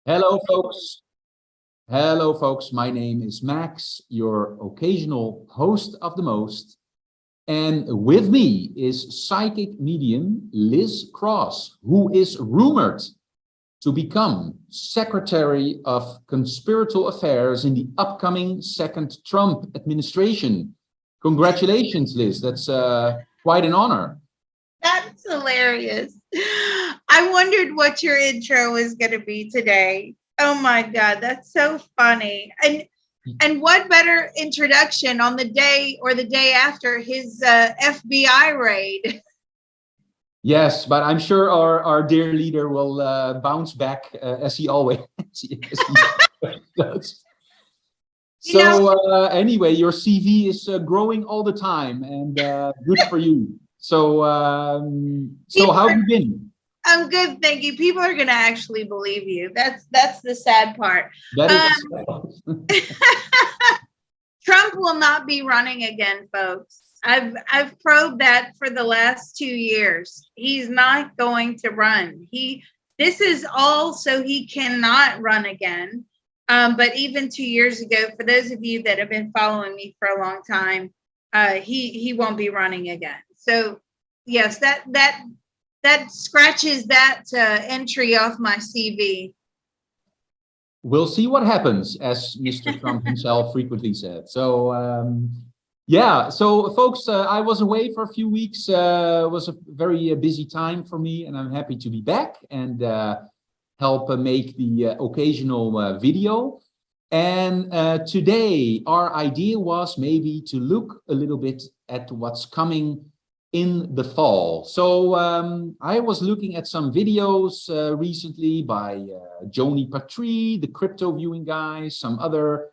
Hello, folks. Hello, folks. My name is Max, your occasional host of the most. And with me is psychic medium Liz Cross, who is rumored to become Secretary of Conspiratorial Affairs in the upcoming second Trump administration. Congratulations, Liz. That's quite an honor. That's hilarious. I wondered what your intro was going to be today. Oh my God, that's so funny. And what better introduction on the day or the day after his FBI raid? Yes, but I'm sure our dear leader will bounce back as he always does. So anyway, your CV is growing all the time, and good for you. So how have you been? I'm good, thank you. People are going to actually believe you. That's the sad part. That is Trump will not be running again, folks. I've probed that for the last 2 years. He's not going to run. This is all so he cannot run again. But even 2 years ago, for those of you that have been following me for a long time, he won't be running again. So yes, that scratches that entry off my CV. We'll see what happens, as Mr. Trump himself frequently said. So folks, I was away for a few weeks. It was a very busy time for me, and I'm happy to be back and help make the occasional video. And today, our idea was maybe to look a little bit at what's coming in the fall. So I was looking at some videos recently by Joni Patry, the crypto viewing guy, some other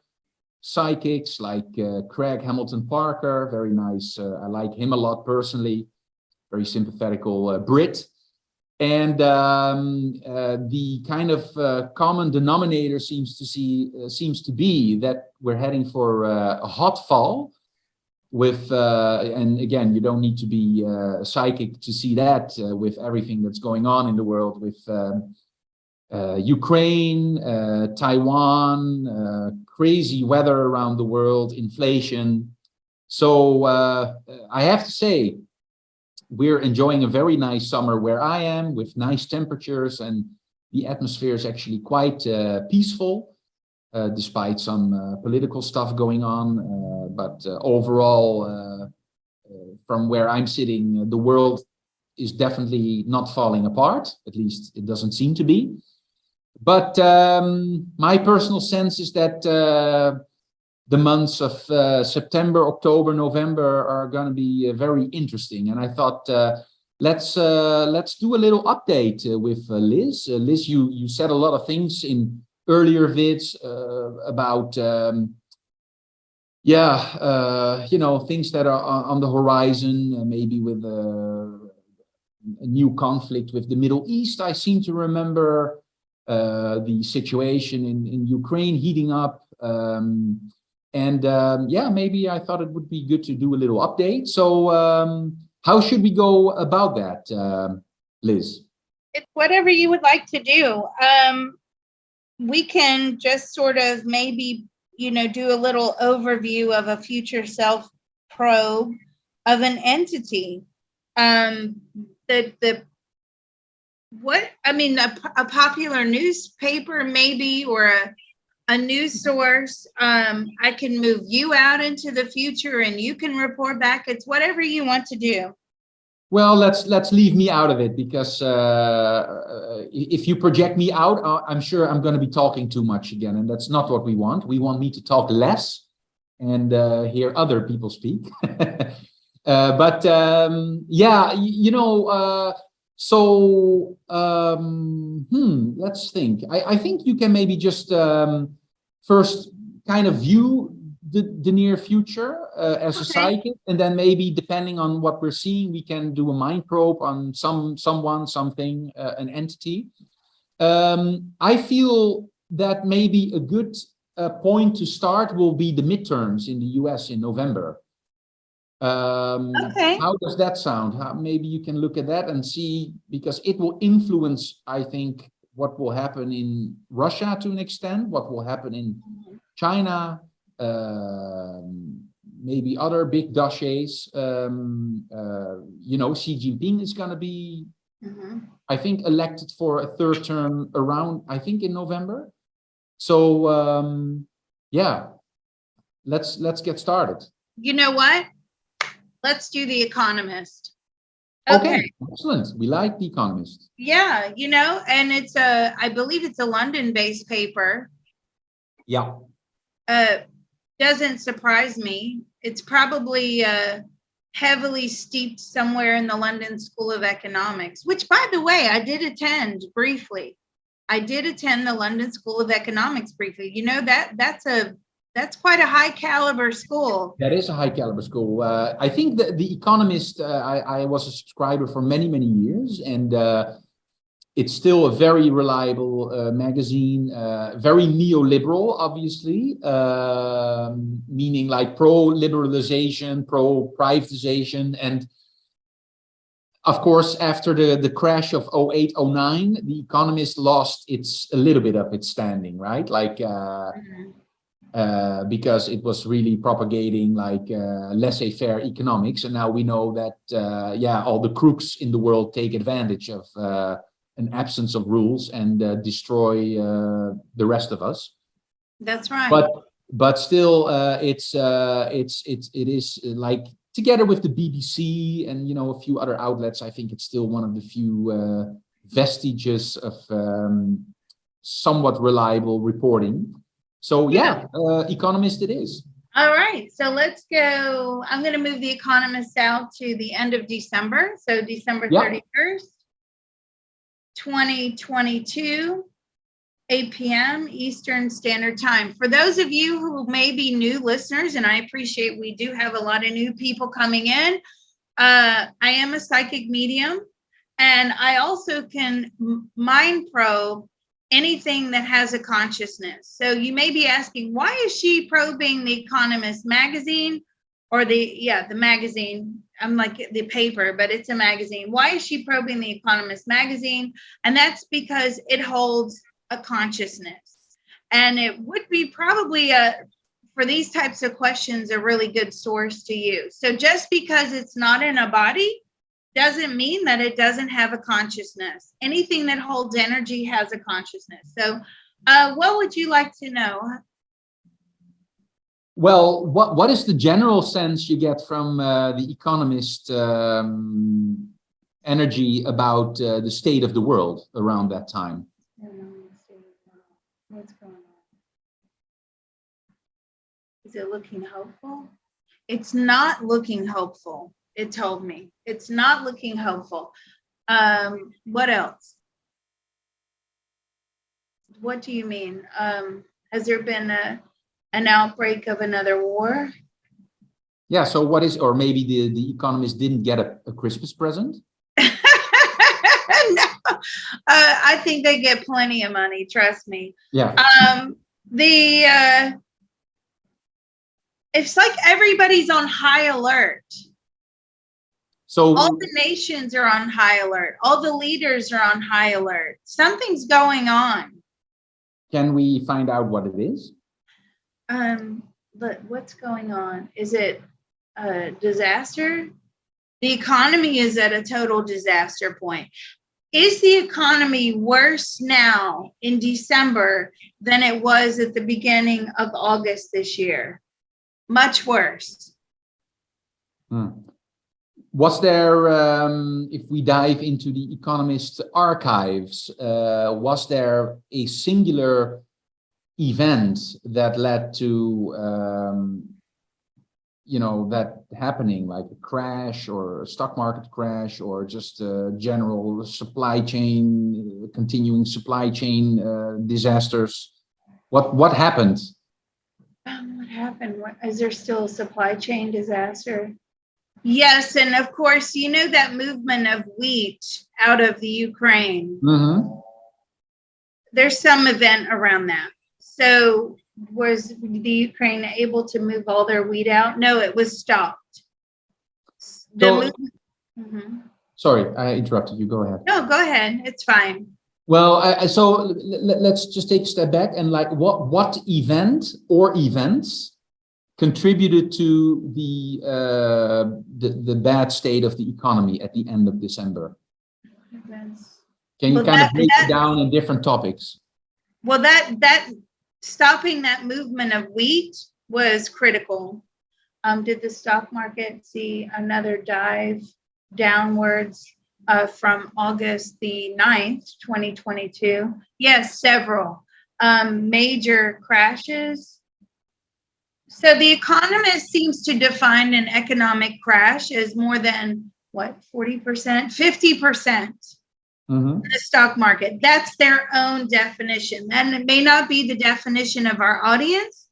psychics like Craig Hamilton Parker, very nice. I like him a lot personally, very sympathetical Brit. And the kind of common denominator seems to be that we're heading for a hot fall. And again, you don't need to be psychic to see that with everything that's going on in the world with Ukraine, Taiwan, crazy weather around the world, inflation. So I have to say, we're enjoying a very nice summer where I am with nice temperatures, and the atmosphere is actually quite peaceful. Despite some political stuff going on, but overall, from where I'm sitting, the world is definitely not falling apart. At least it doesn't seem to be. But my personal sense is that the months of September, October, November are going to be very interesting. And I thought, let's do a little update with Liz. Liz, you said a lot of things in earlier vids about things that are on the horizon, maybe with a new conflict with the Middle East. I seem to remember the situation in Ukraine heating up, maybe I thought it would be good to do a little update. So how should we go about that, Liz? It's whatever you would like to do. We can just sort of maybe, do a little overview of a future self probe of an entity. A popular newspaper maybe, or a news source. I can move you out into the future and you can report back. It's whatever you want to do. Well, let's leave me out of it, because if you project me out, I'm sure I'm going to be talking too much again, and that's not what we want. We want me to talk less and hear other people speak. Let's think. I think you can maybe just first kind of view the near future as a psychic, and then maybe depending on what we're seeing, we can do a mind probe on someone, something, an entity. I feel that maybe a good point to start will be the midterms in the US in November. How does that sound? Maybe you can look at that and see, because it will influence, I think, what will happen in Russia to an extent, what will happen in China, maybe other big dossiers. Xi Jinping is going to be, I think, elected for a third term around, I think, in November. So yeah, let's get started. You know what? Let's do The Economist. Okay, excellent. We like The Economist. Yeah, and it's I believe it's a London-based paper. Yeah. Doesn't surprise me. It's probably heavily steeped somewhere in the London School of Economics, which, by the way, I did attend briefly. I did attend the London School of Economics briefly. That's quite a high caliber school. That is a high caliber school. I think that The Economist, I was a subscriber for many, many years, and it's still a very reliable magazine, very neoliberal, obviously, meaning like pro-liberalization, pro-privatization. And of course, after the crash of 08, 09, The Economist lost a little bit of its standing, right? Like, because it was really propagating like laissez-faire economics. And now we know that, all the crooks in the world take advantage of an absence of rules and destroy the rest of us. That's right. But still, it is like, together with the BBC and a few other outlets, I think it's still one of the few vestiges of somewhat reliable reporting. So yeah, Economist it is. All right, so let's go. I'm going to move The Economist out to the end of December. So December 31st, 2022, 8 p.m. Eastern Standard Time. For those of you who may be new listeners, and I appreciate we do have a lot of new people coming in, I am a psychic medium, and I also can mind probe anything that has a consciousness. So you may be asking, why is she probing The Economist magazine, or the magazine? I'm like the paper, but it's a magazine. Why is she probing The Economist magazine? And that's because it holds a consciousness. And it would be probably for these types of questions, a really good source to use. So just because it's not in a body doesn't mean that it doesn't have a consciousness. Anything that holds energy has a consciousness. So what would you like to know? Well, what is the general sense you get from The Economist energy about the state of the world around that time? What's going on? Is it looking hopeful? It's not looking hopeful. It told me it's not looking hopeful. What else? What do you mean? Has there been an outbreak of another war? Yeah. So what is, or maybe the Economist didn't get a Christmas present? No, I think they get plenty of money. Trust me. Yeah. It's like everybody's on high alert. So all the nations are on high alert. All the leaders are on high alert. Something's going on. Can we find out what it is? But what's going on? Is it a disaster? The economy is at a total disaster point. Is the economy worse now in December than it was at the beginning of August this year? Much worse. Was there, if we dive into the Economist archives, was there a singular event that led to, that happening, like a crash or a stock market crash, or just a general supply chain, continuing supply chain disasters? What happened? What happened? Is there still a supply chain disaster? Yes, and of course, that movement of wheat out of the Ukraine. Mm-hmm. There's some event around that. So was the Ukraine able to move all their wheat out? No, it was stopped. Sorry, I interrupted you. Go ahead. No, go ahead. It's fine. Well, so let's just take a step back and like what event or events contributed to the bad state of the economy at the end of December? Events. Can you Well, kind of break it down in different topics? Well, that stopping that movement of wheat was critical. Did the stock market see another dive downwards from August the 9th, 2022? Yes, several major crashes. So the economist seems to define an economic crash as more than what, 40%, 50%. Mm-hmm. The stock market. That's their own definition. And it may not be the definition of our audience,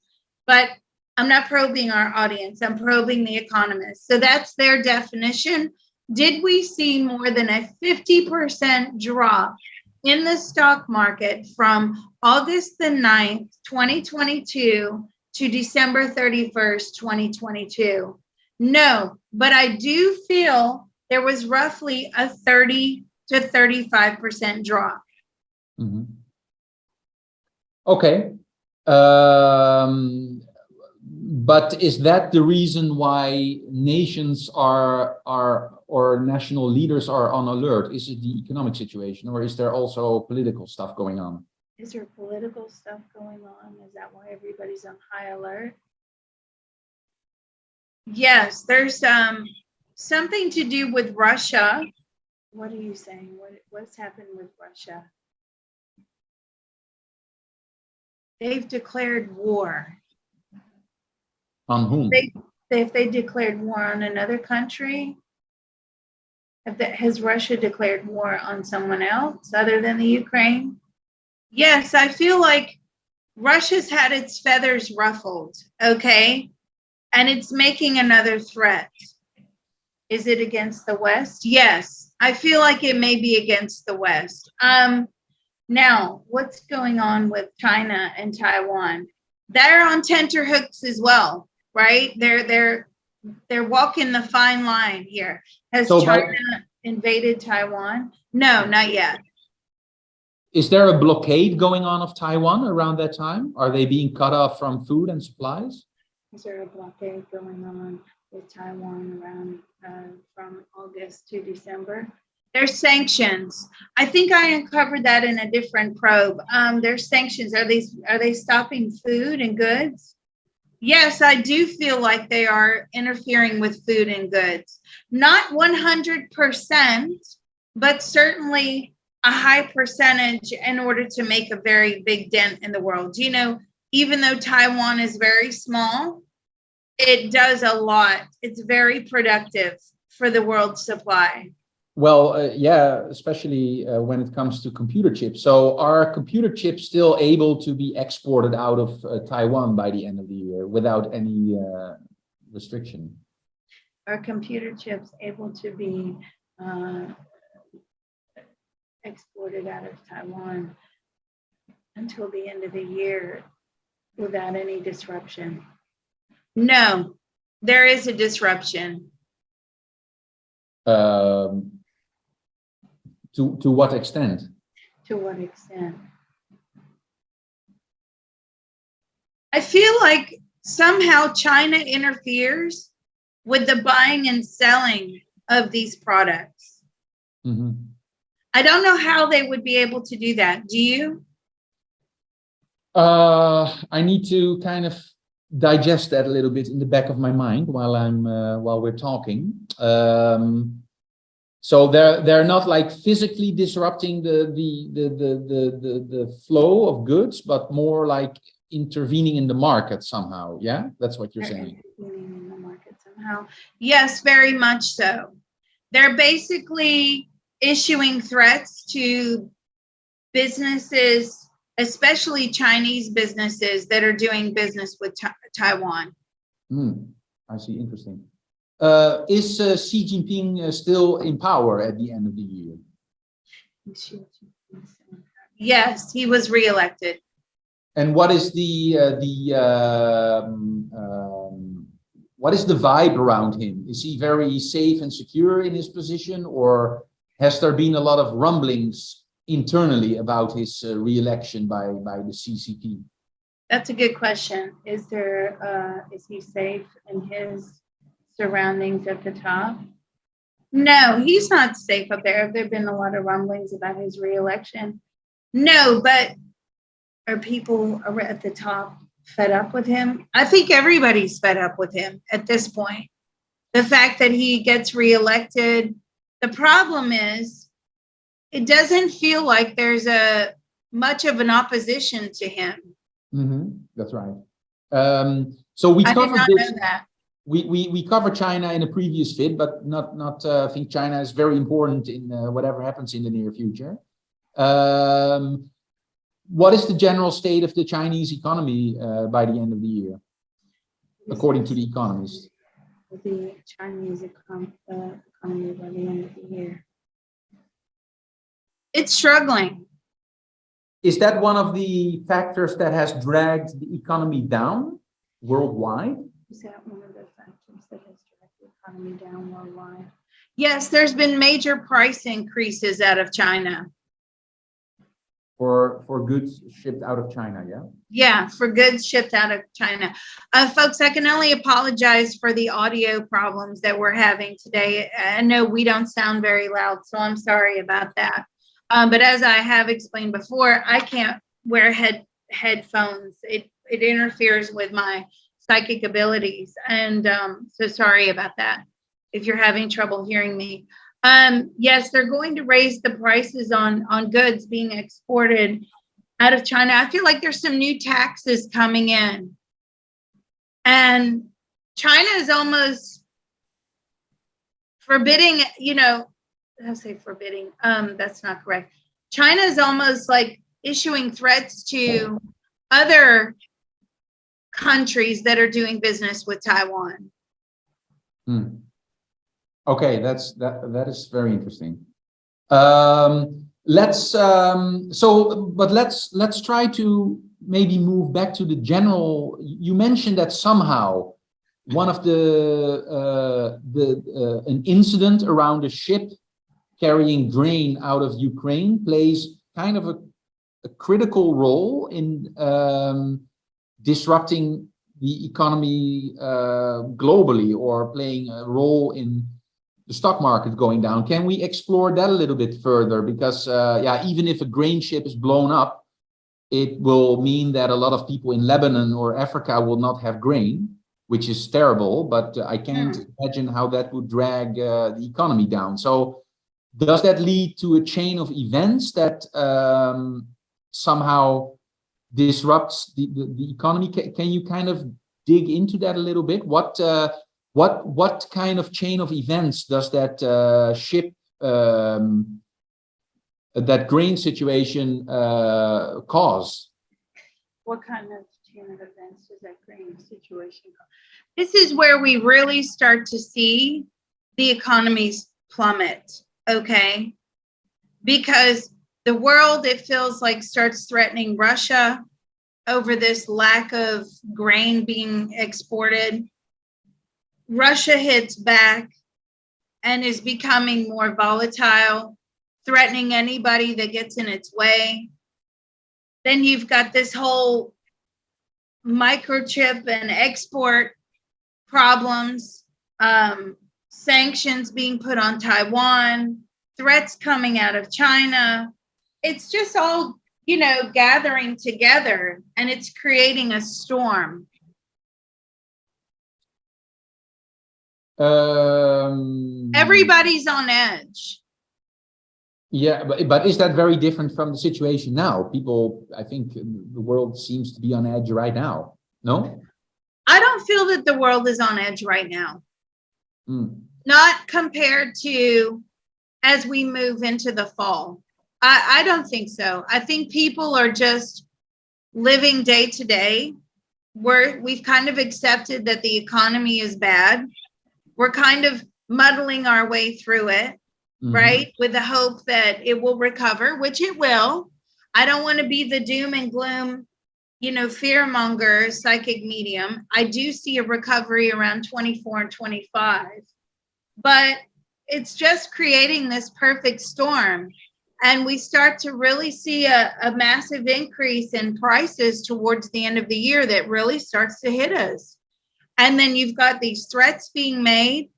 but I'm not probing our audience. I'm probing the economists. So that's their definition. Did we see more than a 50% drop in the stock market from August the 9th, 2022 to December 31st, 2022? No, but I do feel there was roughly a 30 to 35% drop. Mm-hmm. Okay. But is that the reason why nations are or national leaders are on alert? Is it the economic situation, or is there also political stuff going on? Is there political stuff going on? Is that why everybody's on high alert? Yes, there's something to do with Russia. What are you saying? What's happened with Russia? They've declared war. On whom? If they declared war on another country, has Russia declared war on someone else other than the Ukraine? Yes, I feel like Russia's had its feathers ruffled, okay? And it's making another threat. Is it against the West? Yes, I feel like it may be against the West. Now, what's going on with China and Taiwan? They're on tenterhooks as well, right? They're walking the fine line here. Has China invaded Taiwan? No, not yet. Is there a blockade going on of Taiwan around that time? Are they being cut off from food and supplies? Is there a blockade going on with Taiwan around from August to December? There's sanctions. I think I uncovered that in a different probe. There's sanctions. Are they stopping food and goods? Yes, I do feel like they are interfering with food and goods. Not 100%, but certainly a high percentage in order to make a very big dent in the world. You know, even though Taiwan is very small, it does a lot. It's very productive for the world supply. Well, yeah, especially when it comes to computer chips. So are computer chips still able to be exported out of Taiwan by the end of the year without any restriction? Are computer chips able to be exported out of Taiwan until the end of the year without any disruption? No, there is a disruption. To what extent? To what extent? I feel like somehow China interferes with the buying and selling of these products. Mm-hmm. I don't know how they would be able to do that. Do you? I need to kind of digest that a little bit in the back of my mind while we're talking. So they're not like physically disrupting the flow of goods, but more like intervening in the market somehow. Yeah, that's what you're saying. Intervening in the market somehow. Yes, very much so. They're basically issuing threats to businesses, especially Chinese businesses that are doing business with Taiwan. I see. Interesting. Is Xi Jinping still in power at the end of the year? Yes, he was reelected. And what is what is the vibe around him? Is he very safe and secure in his position, or has there been a lot of rumblings internally about his re-election by the CCP? That's a good question. Is he safe in his surroundings at the top? No, he's not safe up there. There have been a lot of rumblings about his reelection. No, but are people at the top fed up with him? I think everybody's fed up with him at this point. The fact that he gets reelected, the problem is it doesn't feel like there's much of an opposition to him. That's right. So we covered this. Know that. We covered China in a previous vid, but not I think China is very important in whatever happens in the near future. What is the general state of the Chinese economy by the end of the year, according to The Economist? The Chinese economy by the end of the year. It's struggling. Is that one of the factors that has dragged the economy down worldwide? Is that one of the factors that has dragged the economy down worldwide? Yes, there's been major price increases out of China. For goods shipped out of China, yeah? Yeah, for goods shipped out of China. Folks, I can only apologize for the audio problems that we're having today. I know we don't sound very loud, so I'm sorry about that. But as I have explained before, I can't wear headphones. It interferes with my psychic abilities. And so sorry about that if you're having trouble hearing me. Yes, they're going to raise the prices on goods being exported out of China. I feel like there's some new taxes coming in. And China is almost forbidding, I'll say forbidding. That's not correct. China is almost like issuing threats to other countries that are doing business with Taiwan. Okay, that is very interesting. Let's try to maybe move back to the general. You mentioned that somehow one of an incident around a ship carrying grain out of Ukraine plays kind of a critical role in disrupting the economy globally, or playing a role in the stock market going down. Can we explore that a little bit further? Because even if a grain ship is blown up, it will mean that a lot of people in Lebanon or Africa will not have grain, which is terrible, but I can't imagine how that would drag the economy down. So does that lead to a chain of events that somehow disrupts the economy? Can you kind of dig into that a little bit? What kind of chain of events does that ship, that grain situation cause? What kind of chain of events does that grain situation cause? This is where we really start to see the economies plummet, okay? Because the world, it feels like, starts threatening Russia over this lack of grain being exported. Russia hits back and is becoming more volatile, threatening anybody that gets in its way. Then you've got this whole microchip and export problems, sanctions being put on Taiwan, threats coming out of China. It's just all, gathering together, and it's creating a storm. Everybody's on edge. Yeah, but is that very different from the situation now? People, I think the world seems to be on edge right now. No? I don't feel that the world is on edge right now. Not compared to as we move into the fall. I don't think so. I think people are just living day to day. We've kind of accepted that the economy is bad. We're kind of muddling our way through it, right? With the hope that it will recover, which it will. I don't want to be the doom and gloom, fearmonger psychic medium. I do see a recovery around 24 and 25, but it's just creating this perfect storm. and we start to really see a massive increase in prices towards the end of the year that really starts to hit us. And then you've got these threats being made.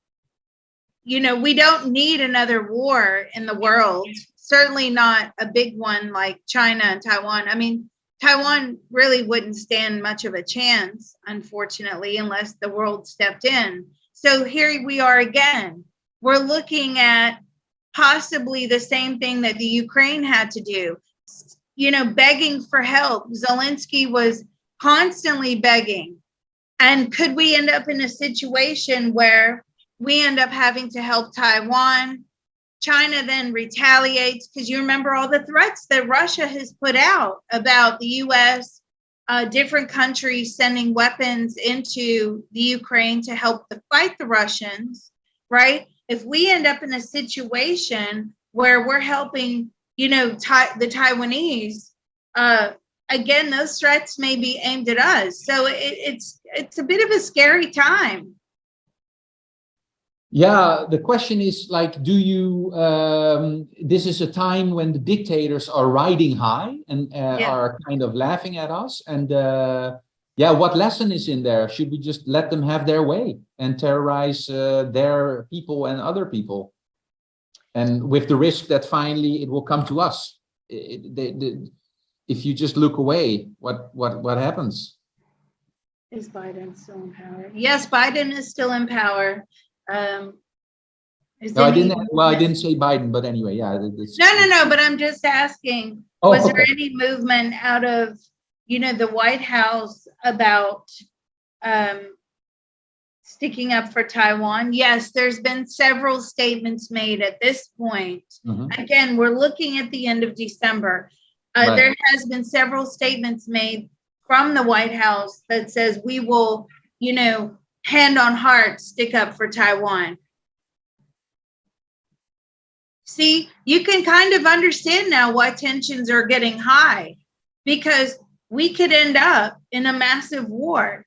You know, we don't need another war in the world, certainly not a big one like China and Taiwan. I mean, Taiwan really wouldn't stand much of a chance, unfortunately, unless the world stepped in. So here we are again. We're looking at possibly the same thing that the Ukraine had to do, you know, begging for help. Zelensky was constantly begging. And could we end up in a situation where we end up having to help Taiwan? China then retaliates, because you remember all the threats that Russia has put out about the US, different countries sending weapons into the Ukraine to help to fight the Russians, right? If we end up in a situation where we're helping, you know, the Taiwanese, again, those threats may be aimed at us. So it's a bit of a scary time. Yeah, the question is like, do you, this is a time when the dictators are riding high and are kind of laughing at us. And yeah, what lesson is in there? Should we just let them have their way and terrorize their people and other people? And with the risk that finally it will come to us. If you just look away, what happens? Is Biden still in power? Yes, Biden is still in power. No, I didn't say Biden, but anyway, yeah. No, but I'm just asking, was there any movement out of, you know, the White House about sticking up for Taiwan? Yes, there's been several statements made at this point. Again, we're looking at the end of December. Right. There has been several statements made from the White House that says we will, you know, hand on heart, stick up for Taiwan. See, you can kind of understand now why tensions are getting high, because we could end up in a massive war.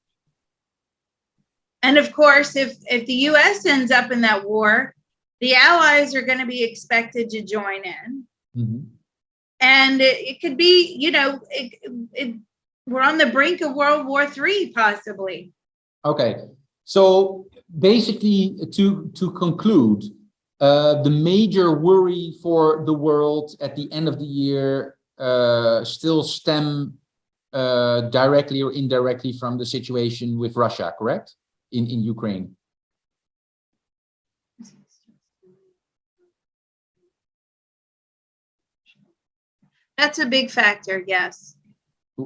And of course, if the US ends up in that war, the allies are going to be expected to join in. And it could be, you know, we're on the brink of World War III, possibly. Okay. So basically, to conclude, the major worry for the world at the end of the year still stem directly or indirectly from the situation with Russia, correct? In Ukraine. That's a big factor, yes.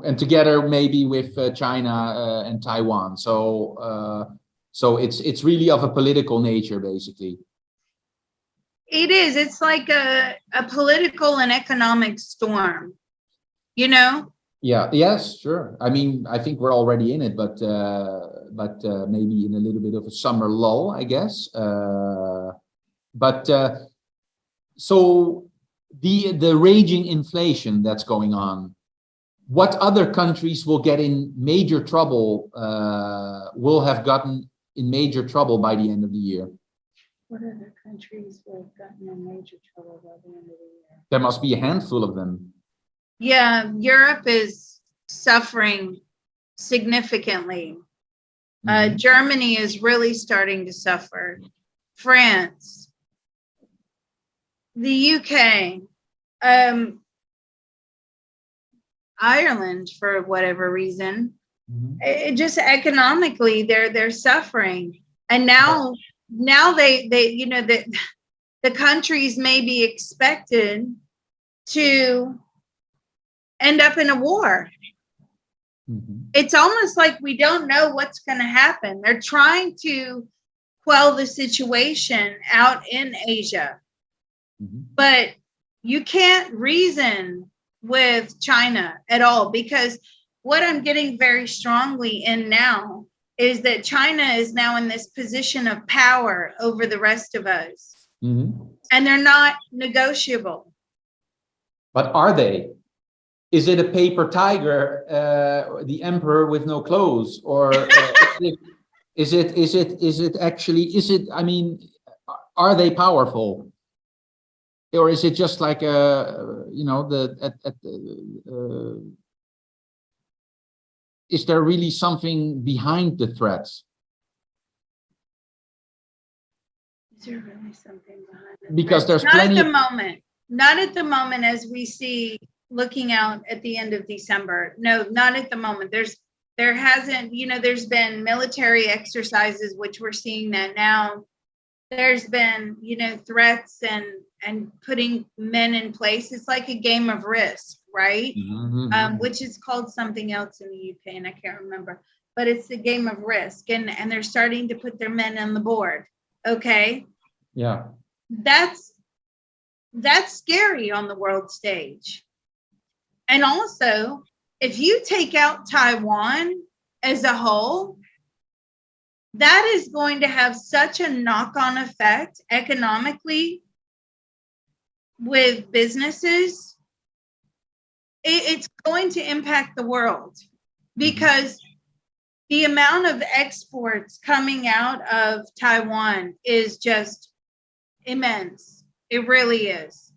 And together maybe with China and Taiwan. So it's really of a political nature, basically. It is. It's like a political and economic storm, you know? Yeah. Yes, sure. I mean, I think we're already in it, but maybe in a little bit of a summer lull, I guess. So the raging inflation that's going on, what other countries will get in major trouble, will have gotten in major trouble by the end of the year? What other countries will have gotten in major trouble by the end of the year? There must be a handful of them. Yeah, Europe is suffering significantly. Germany is really starting to suffer. France, the UK, Ireland, for whatever reason. It just economically they're suffering. And now they you know, the countries may be expected to end up in a war. It's almost like we don't know what's going to happen. They're trying to quell the situation out in Asia. But you can't reason with China at all, because what I'm getting very strongly in now is that China is now in this position of power over the rest of us. And they're not negotiable. But are they? Is it a paper tiger, the emperor with no clothes, or is it actually? I mean, are they powerful? or is it just like is there really something behind the threats? Is there really something behind it? Because there's not plenty at the moment. Not at the moment, as we see looking out at the end of December. No, not at the moment. There hasn't, there's been military exercises, which we're seeing that now. There's been, threats and putting men in place. It's like a game of Risk, right? Which is called something else in the UK, and I can't remember. But it's the game of Risk, and they're starting to put their men on the board. Okay. Yeah. That's scary on the world stage. And also, if you take out Taiwan as a whole, that is going to have such a knock-on effect economically with businesses. It's going to impact the world, because the amount of exports coming out of Taiwan is just immense. It really is.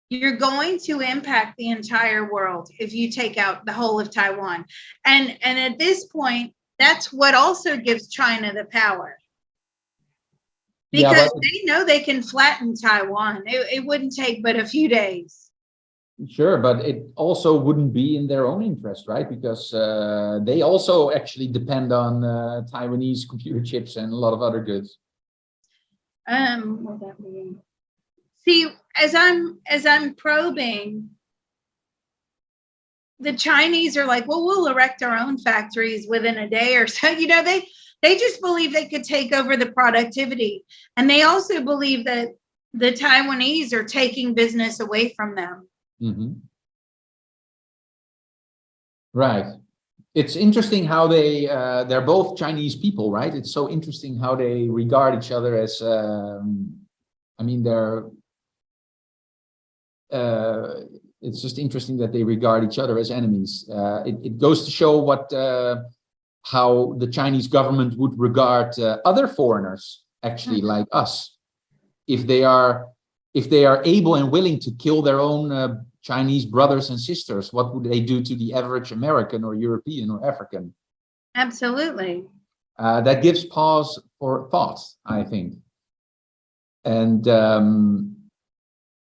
You're going to impact the entire world if you take out the whole of Taiwan. And at this point, that's what also gives China the power. Because they know they can flatten Taiwan. It wouldn't take but a few days. Sure, but it also wouldn't be in their own interest, right? Because they also actually depend on Taiwanese computer chips and a lot of other goods. What that mean? See, as I'm probing, the Chinese are like, well, we'll erect our own factories within a day or so. They just believe they could take over the productivity, and they also believe that the Taiwanese are taking business away from them. Right. It's interesting how they're both Chinese people, right? It's so interesting how they regard each other as, it's just interesting that they regard each other as enemies. It goes to show how the Chinese government would regard other foreigners, actually, like us, if they are able and willing to kill their own Chinese brothers and sisters. What would they do to the average American or European or African? Absolutely. That gives pause for thought, I think. And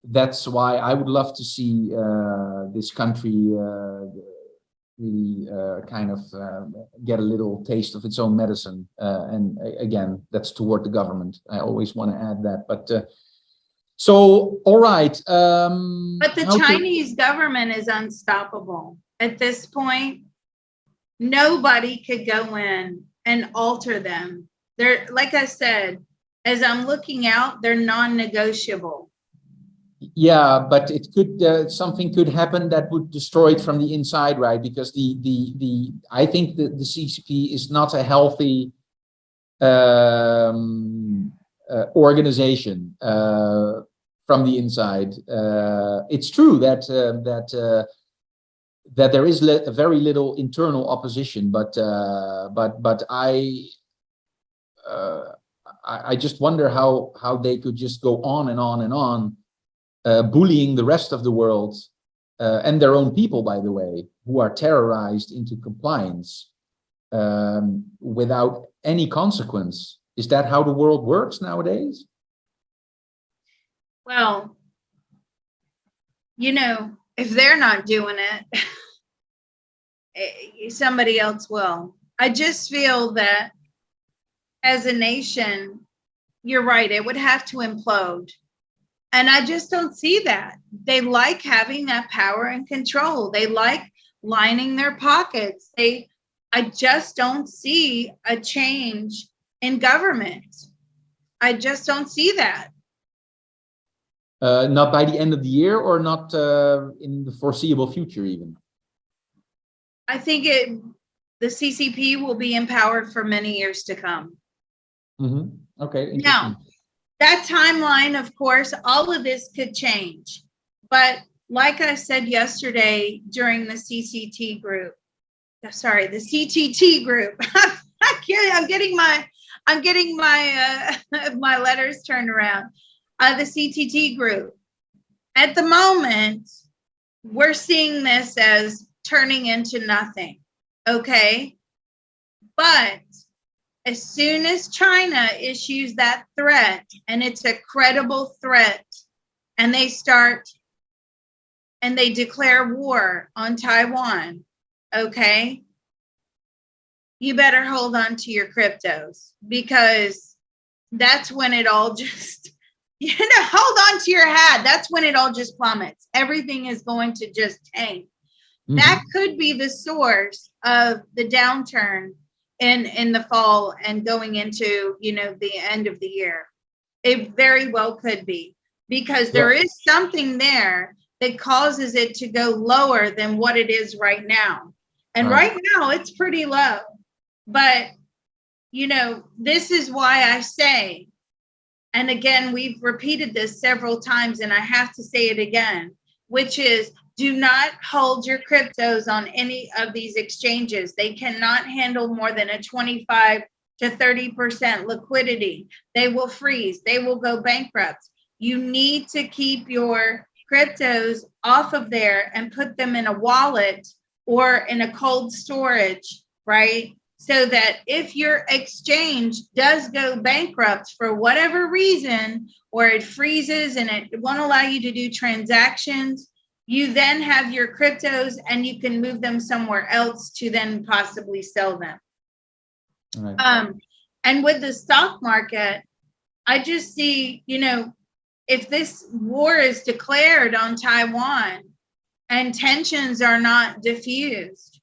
that's why I would love to see this country really kind of get a little taste of its own medicine. And again, that's toward the government. I always want to add that. But so, all right. But the Chinese government is unstoppable. At this point, nobody could go in and alter them. They're, like I said, as I'm looking out, they're non-negotiable. Yeah, but it could something could happen that would destroy it from the inside, right? Because I think the CCP is not a healthy organization from the inside. It's true that there is very little internal opposition, but I just wonder how they could just go on and on and on, bullying the rest of the world and their own people, by the way, who are terrorized into compliance without any consequence. Is that how the world works nowadays? Well, if they're not doing it, somebody else will. I just feel that as a nation, you're right, it would have to implode. And I just don't see that. They like having that power and control. They like lining their pockets. I just don't see a change in government. I just don't see that. Not by the end of the year, or not in the foreseeable future even? I think the CCP will be empowered for many years to come. Okay. Now, that timeline, of course, all of this could change. But like I said yesterday during the CTT group, I'm getting my my letters turned around. The CTT group, At the moment, we're seeing this as turning into nothing. Okay. But as soon as China issues that threat, and it's a credible threat, and they start and they declare war on Taiwan, okay, you better hold on to your cryptos, because that's when it all just, hold on to your hat. That's when it all just plummets. Everything is going to just tank. Mm-hmm. That could be the source of the downturn in the fall and going into, the end of the year. It very well could be, because there is something there that causes it to go lower than what it is right now. And right now it's pretty low. But, this is why I say, and again, we've repeated this several times, and I have to say it again, which is, do not hold your cryptos on any of these exchanges. They cannot handle more than a 25 to 30% liquidity. They will freeze. They will go bankrupt. You need to keep your cryptos off of there and put them in a wallet or in a cold storage, right? So that if your exchange does go bankrupt for whatever reason, or it freezes and it won't allow you to do transactions, you then have your cryptos and you can move them somewhere else to then possibly sell them. Right. And with the stock market, I just see, if this war is declared on Taiwan and tensions are not diffused,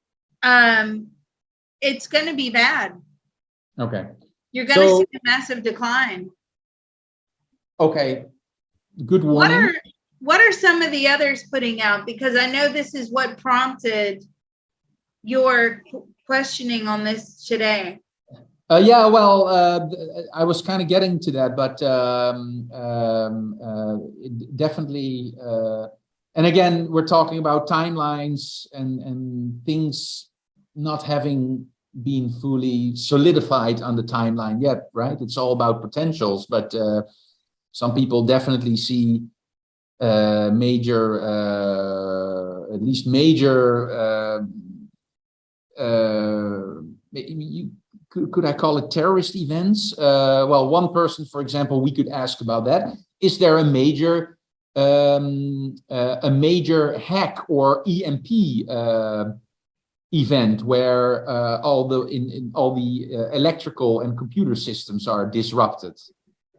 it's going to be bad. Okay. You're going to see a massive decline. Okay. Good warning. What are some of the others putting out? Because I know this is what prompted your questioning on this today. Yeah, well, I was kind of getting to that, but definitely. And again, we're talking about timelines and things not having been fully solidified on the timeline yet, right? It's all about potentials, but some people definitely see major, at least major, could I call it terrorist events? Well, one person, for example, we could ask about that. Is there a major hack or EMP event where all the electrical and computer systems are disrupted?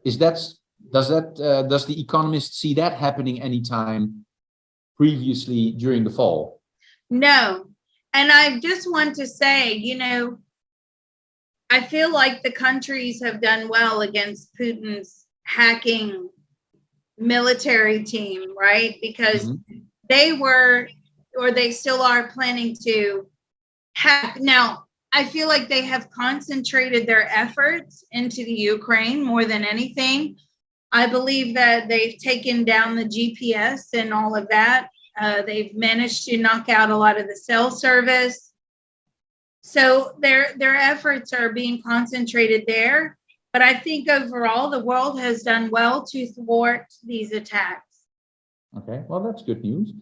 Does the Economist see that happening anytime previously during the fall? No. And I just want to say, I feel like the countries have done well against Putin's hacking military team, right? Because they were, or they still are, planning to hack. Now, I feel like they have concentrated their efforts into the Ukraine more than anything. I believe that they've taken down the GPS and all of that. They've managed to knock out a lot of the cell service. So their efforts are being concentrated there. But I think overall, the world has done well to thwart these attacks. Okay, well, that's good news.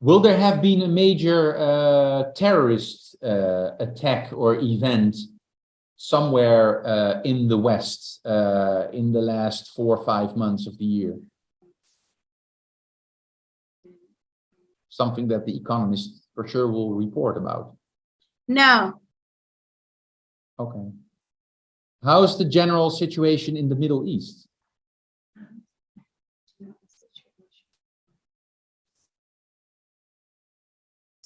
Will there have been a major terrorist attack or event somewhere in the West in the last 4 or 5 months of the year? Something that the Economist for sure will report about. No. Okay. How is the general situation in the Middle East?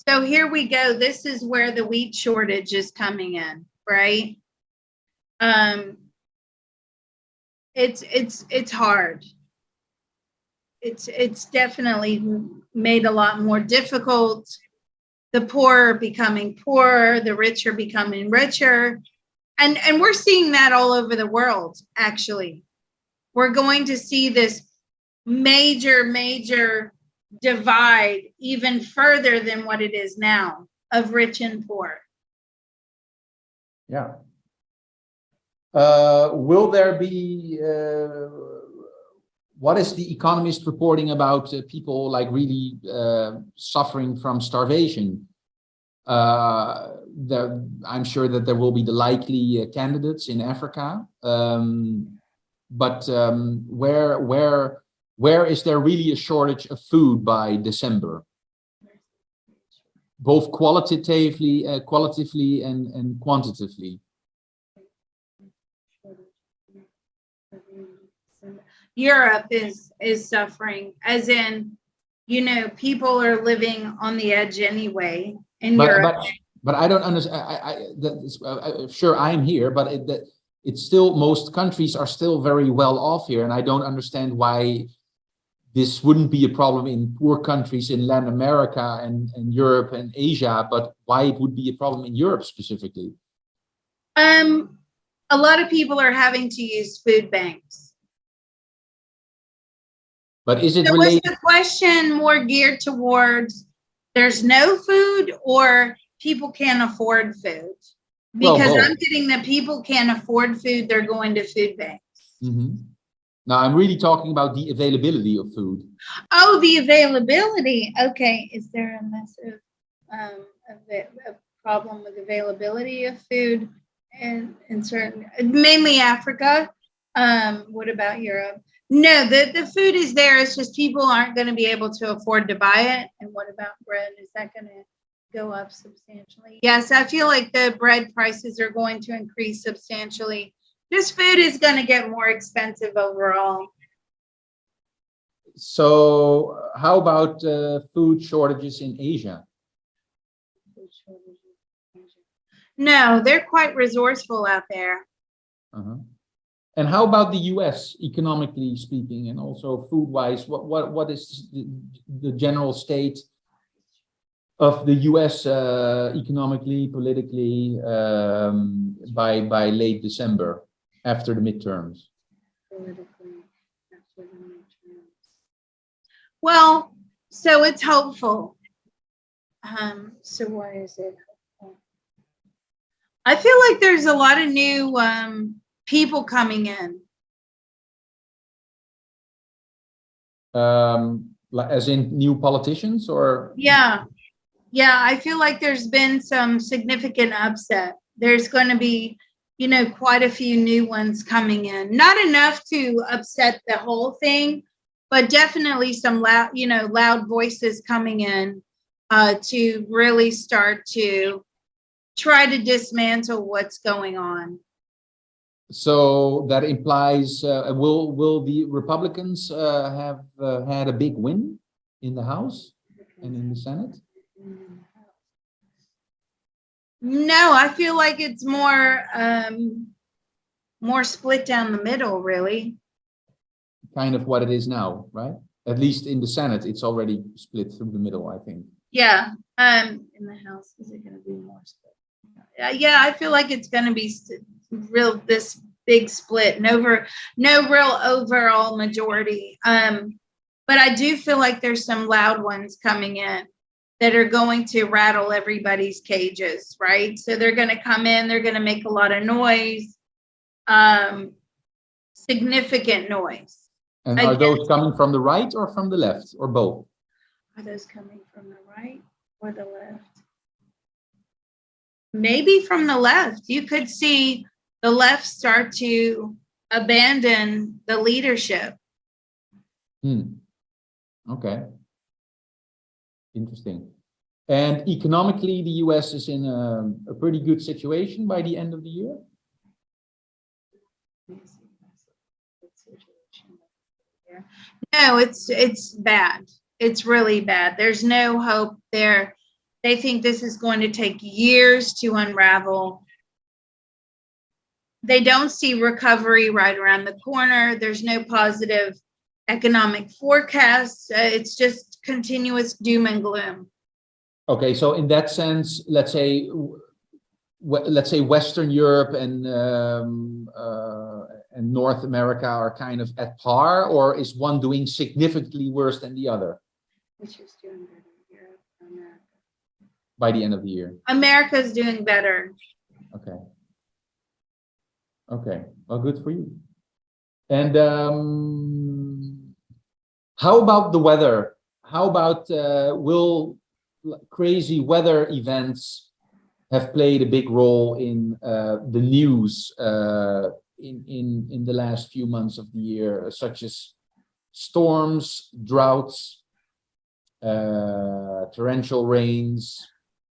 So here we go. This is where the wheat shortage is coming in, right? It's hard. It's definitely made a lot more difficult. The poor are becoming poorer, the rich are becoming richer. And we're seeing that all over the world, actually. We're going to see this major divide even further than what it is now of rich and poor. Yeah. Will there be what is the Economist reporting about people like really suffering from starvation? I'm sure that there will be the likely candidates in Africa, but where is there really a shortage of food by December, both qualitatively and quantitatively? Europe is suffering, as in, you know, people are living on the edge anyway in Europe. But I don't understand. Sure, I'm here, but it's still, most countries are still very well off here, and I don't understand why this wouldn't be a problem in poor countries in Latin America and Europe and Asia, but why it would be a problem in Europe specifically? A lot of people are having to use food banks. But is it so related? Was the question more geared towards there's no food, or people can't afford food? Because I'm getting that people can't afford food, they're going to food banks. Mm-hmm. Now I'm really talking about the availability of food. Oh, the availability. Okay, is there a massive a problem with availability of food in certain, mainly Africa? What about Europe? No, the food is there. It's just people aren't going to be able to afford to buy it. And what about bread? Is that going to go up substantially? Yes, I feel like the bread prices are going to increase substantially. Just food is going to get more expensive overall. So how about food shortages in Asia? No, they're quite resourceful out there. Uh-huh. And how about the US, economically speaking, and also food-wise? What is the general state of the US economically, politically, by late December, after the midterms? Well, so it's hopeful. So why is it hopeful? I feel like there's a lot of new people coming in. As in new politicians, or? Yeah, I feel like there's been some significant upset. There's going to be, you know, quite a few new ones coming in. Not enough to upset the whole thing, but definitely some loud voices coming in to really start to try to dismantle what's going on. So that implies, will the Republicans have had a big win in the House and in the Senate? No, I feel like it's more split down the middle, really. Kind of what it is now, right? At least in the Senate, it's already split through the middle, I think. Yeah. In the House, is it going to be more split? Yeah, I feel like it's going to be this big split, no real overall majority. But I do feel like there's some loud ones coming in that are going to rattle everybody's cages, right? So they're going to come in, they're going to make a lot of noise, significant noise. And are those coming from the right or from the left, or both? Are those coming from the right or the left? Maybe from the left. You could see the left start to abandon the leadership. Okay. Interesting. And economically, the US is in a pretty good situation by the end of the year? No, it's bad. It's really bad. There's no hope there. They think this is going to take years to unravel. They don't see recovery right around the corner. There's no positive economic forecasts. It's just continuous doom and gloom. Okay, so in that sense, let's say Western Europe and North America are kind of at par, or is one doing significantly worse than the other? Which is doing better? Europe, America. By the end of the year. America's doing better. Okay. Okay. Well, good for you. And How about the weather? How about will crazy weather events have played a big role in the news in the last few months of the year, such as storms, droughts, torrential rains,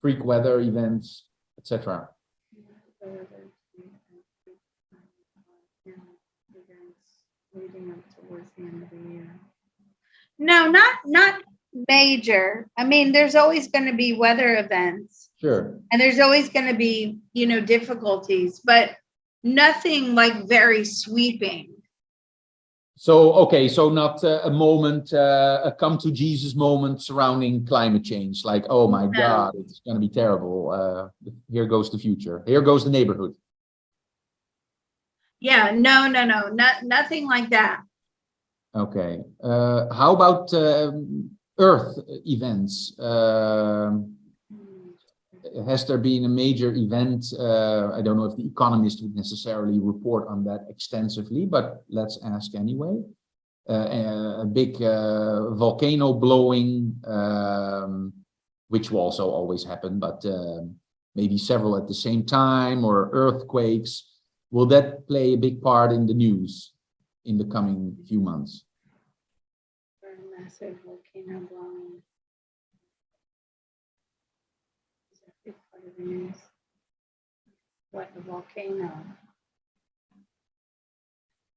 freak weather events, etc. Leading up towards the end of the year. No, not major. I mean, there's always going to be weather events. Sure. And there's always going to be, difficulties, but nothing like very sweeping. So, okay, so not a moment, a come to Jesus moment surrounding climate change, like, oh my God, it's going to be terrible. Here goes the future. Here goes the neighborhood. Yeah, no, nothing like that. Okay. How about Earth events? Has there been a major event? I don't know if the Economist would necessarily report on that extensively, but let's ask anyway. A big volcano blowing, which will also always happen, but maybe several at the same time, or earthquakes. Will that play a big part in the news in the coming few months? A massive volcano blowing. What, a volcano?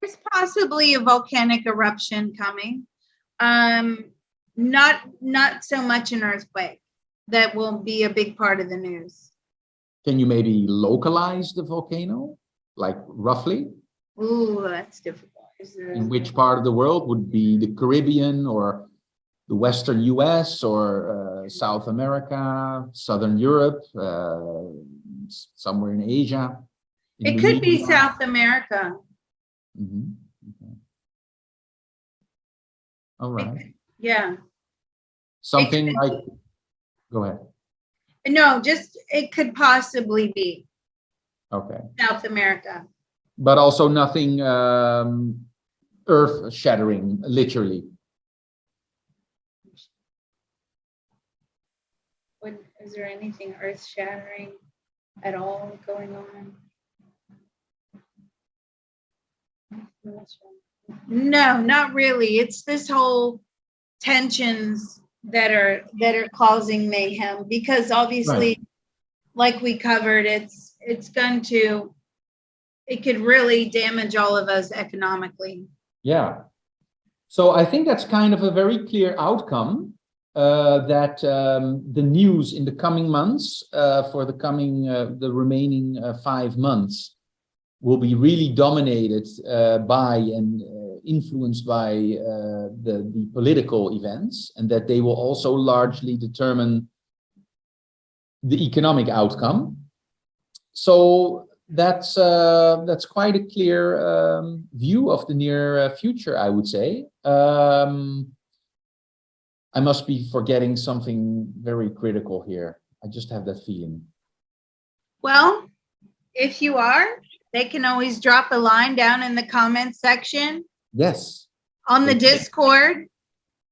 There's possibly a volcanic eruption coming. Not so much an earthquake. That will be a big part of the news. Can you maybe localize the volcano, like roughly? Ooh, that's difficult. In which part of the world? Would be the Caribbean or the Western US or South America, Southern Europe, somewhere in Asia? It could be South America. Mm-hmm. Okay. All right. Yeah. Something like, go ahead. No, just it could possibly be. Okay. South America. But also nothing earth shattering, literally. Is there anything earth shattering at all going on? No, not really. It's this whole tensions that are causing mayhem, because obviously, right, like we covered, it could really damage all of us economically. Yeah. So I think that's kind of a very clear outcome. That the news in the coming months, for the remaining 5 months, will be really dominated by and influenced by the political events, and that they will also largely determine the economic outcome. So that's quite a clear view of the near future, I would say. I must be forgetting something very critical here. I just have that feeling. Well, if you are, they can always drop a line down in the comments section. Yes. On the Discord.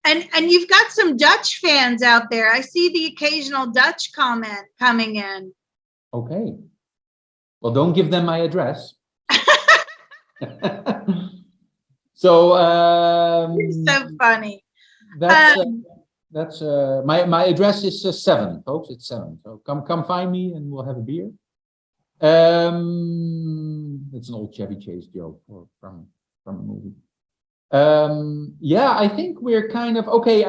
And you've got some Dutch fans out there. I see the occasional Dutch comment coming in. Okay. Well, don't give them my address. So you're so funny. That's my address is 7, folks. It's 7. So come find me and we'll have a beer. It's an old Chevy Chase joke from a movie. Yeah, I think we're kind of okay.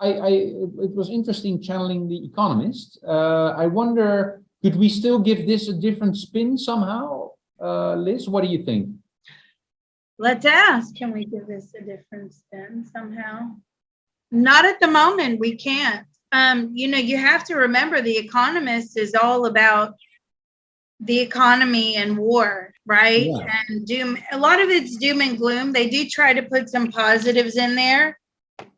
It was interesting channeling The Economist. I wonder, could we still give this a different spin somehow? Liz, what do you think? Let's ask. Can we give this a different spin somehow? Not at the moment. We can't. You have to remember The Economist is all about the economy and war, right? Yeah. And doom. A lot of it's doom and gloom. They do try to put some positives in there.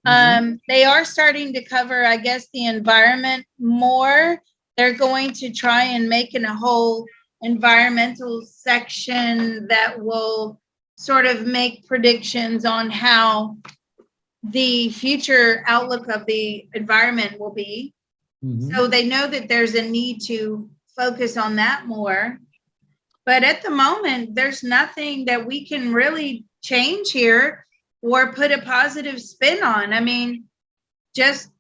Mm-hmm. They are starting to cover, I guess, the environment more. They're going to try and make a whole environmental section that will sort of make predictions on how the future outlook of the environment will be. So they know that there's a need to focus on that more. But at the moment, there's nothing that we can really change here or put a positive spin on. I mean, just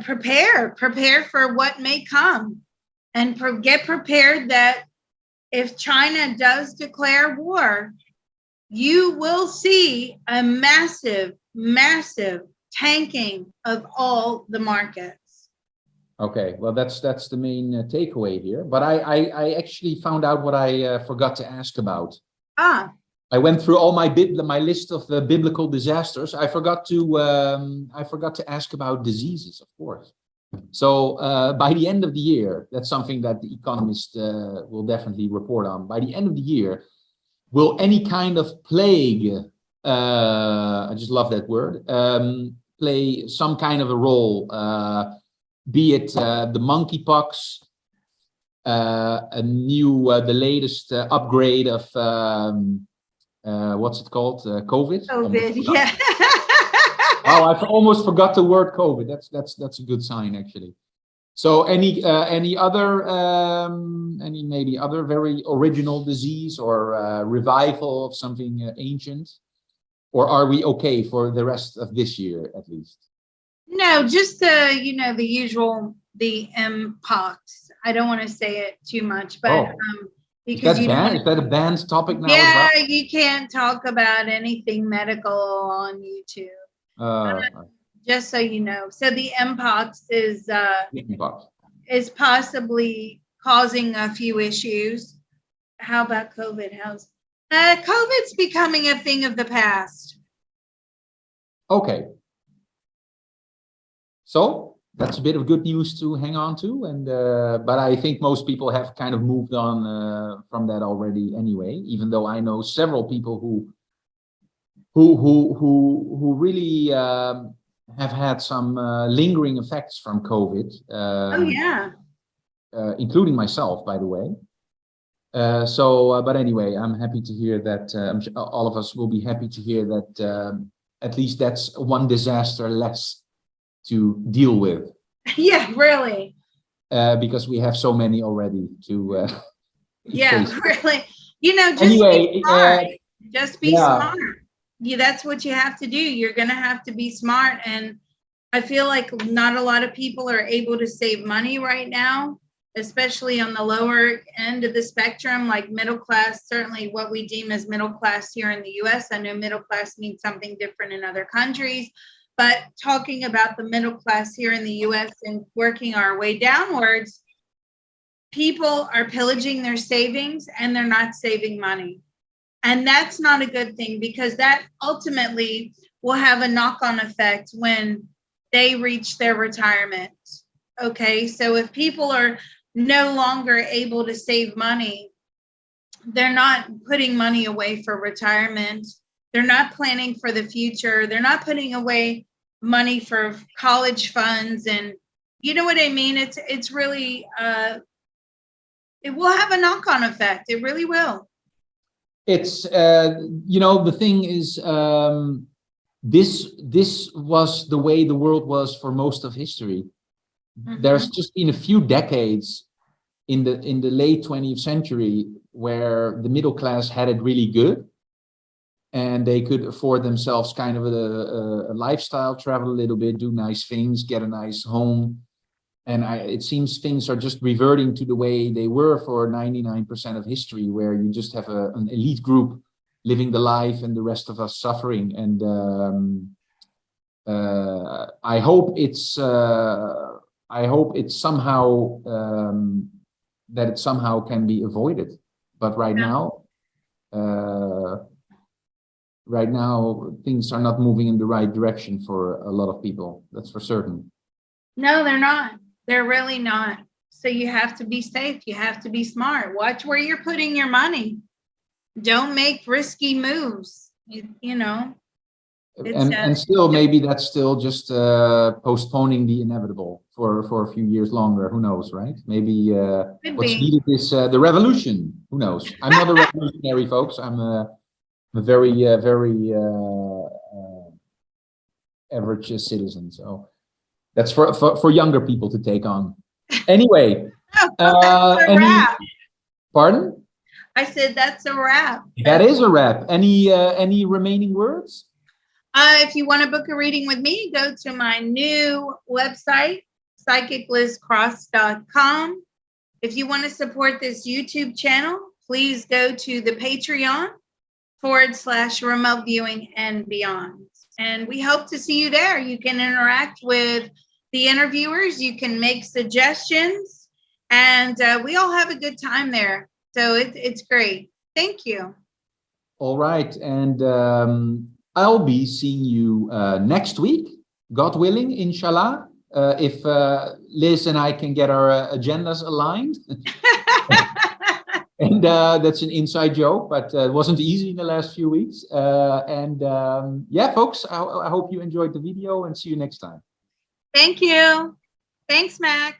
prepare for what may come, and get prepared that if China does declare war, you will see a massive, massive tanking of all the markets. Okay, well, that's the main takeaway here. But I actually found out what I forgot to ask about. I went through all my list of biblical disasters. I forgot to ask about diseases, of course. So by the end of the year, that's something that the Economist will definitely report on. By the end of the year, will any kind of plague, I just love that word, play some kind of a role? Be it the monkeypox, the latest upgrade of what's it called? COVID. COVID, yeah. Oh, I almost forgot the word COVID. That's a good sign, actually. So any maybe other very original disease or revival of something ancient, or are we okay for the rest of this year at least? No, just the usual, the mpox. I don't want to say it too much, but because is that a banned topic now? Yeah, as well? You can't talk about anything medical on YouTube. Just so you know. So the mpox is possibly causing a few issues. How about COVID? COVID's becoming a thing of the past. Okay. So that's a bit of good news to hang on to, and but I think most people have kind of moved on from that already anyway. Even though I know several people who really have had some lingering effects from COVID. Including myself, by the way. But anyway, I'm happy to hear that. I'm sure all of us will be happy to hear that at least that's one disaster less to deal with. Yeah, really. Because we have so many already to. Really. Just anyway, be smart. Just be smart. Yeah, that's what you have to do. You're going to have to be smart. And I feel like not a lot of people are able to save money right now, especially on the lower end of the spectrum, like middle class, certainly what we deem as middle class here in the US. I know middle class means something different in other countries. But talking about the middle class here in the US and working our way downwards, people are pillaging their savings and they're not saving money. And that's not a good thing, because that ultimately will have a knock-on effect when they reach their retirement. Okay, so if people are no longer able to save money, they're not putting money away for retirement. They're not planning for the future. They're not putting away money for college funds. And you know what I mean? It's really, it will have a knock-on effect. It really will. It's, the thing is, this was the way the world was for most of history. Mm-hmm. There's just been a few decades in the late 20th century where the middle class had it really good. And they could afford themselves kind of a lifestyle, travel a little bit, do nice things, get a nice home. And it seems things are just reverting to the way they were for 99% of history, where you just have an elite group living the life and the rest of us suffering. And I hope it's somehow that it somehow can be avoided. But right now, things are not moving in the right direction for a lot of people. That's for certain. No, they're not. They're really not. So you have to be safe. You have to be smart. Watch where you're putting your money. Don't make risky moves. And still, maybe that's still just postponing the inevitable for a few years longer. Who knows, right? Maybe what's needed is the revolution. Who knows? I'm not a revolutionary, folks. I'm a very average citizen. So that's for younger people to take on. Anyway, That's a wrap. Pardon? I said that's a wrap. That is a wrap. Any remaining words? If you want to book a reading with me, go to my new website, psychiclizcross.com. If you want to support this YouTube channel, please go to the Patreon /remote viewing and beyond. And we hope to see you there. You can interact with the interviewers. You can make suggestions. And we all have a good time there. So it's great. Thank you. All right. And I'll be seeing you next week, God willing, inshallah. If Liz and I can get our agendas aligned. And that's an inside joke, but it wasn't easy in the last few weeks. Yeah, folks, I hope you enjoyed the video and see you next time. Thank you. Thanks, Max.